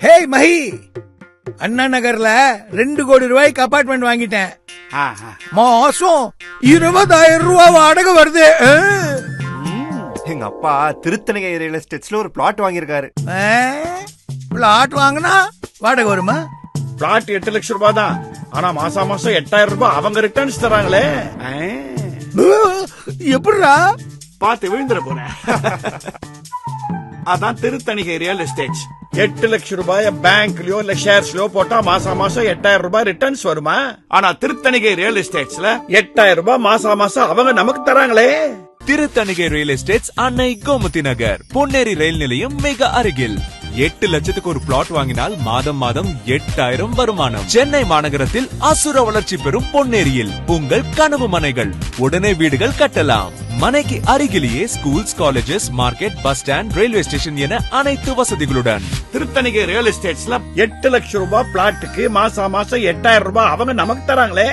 ஹே மஹி, அண்ணா நகர்ல 2 கோடி ரூபாய்க்கு அபார்ட்மெண்ட் வாங்கிட்டேன். மாசம் 20,000 ரூபாய் வாடகை வருது. எங்க அப்பா திருத்தணிகை ரியல் எஸ்டேட்ஸ்ல ஒரு பிளாட் வாங்கியிருக்காரு. பிளாட் வாங்கினா வாடகை வருமா? பிளாட் 8 லட்சம் ரூபாய் தான். ஆனா மாசம் 8,000 ரூபாய் அவங்க ரிட்டர்ன்ஸ் தராங்களே. எப்படிடா? பார்த்து விழுந்துட போறேன். அதான் திருத்தணிகை ரியல் எஸ்டேட்ஸ். 8 லட்சம் ரூபாய் பேங்க்லயோ இல்ல ஷேர்ஸ்லயோ போட்டா மாசம் 8,000 ரூபாய் ரிட்டர்ன்ஸ் வருமா? ஆனா திருத்தணிகை ரியல் எஸ்டேட்ஸ்ல 8,000 ரூபாய் மாசம் அவங்க நமக்கு தராங்களே. திருத்தணிகை ரியல் எஸ்டேட்ஸ், அன்னை கோமதி நகர், பொன்னேரி ரயில் நிலையம் மிக அருகில். 8 லட்சத்துக்கு ஒரு பிளாட் வாங்கினால் மாதம் 8,000 வருமானம். சென்னை மாநகரத்தில் அசுர வளர்ச்சி பெறும் பொன்னேரியில் உங்கள் கனவு மனைகள். உடனே வீடுகள் கட்டலாம். மனைக்கு அருகிலேயே schools, colleges, market, bus stand, railway station என அனைத்து வசதிகளுடன். திருத்தணிகை ரியல் எஸ்டேட்ஸ்ல 8 லட்சம் ரூபாய் பிளாட்டுக்கு மாசம் 8,000 ரூபாய் அவங்க நமக்கு தராங்களே.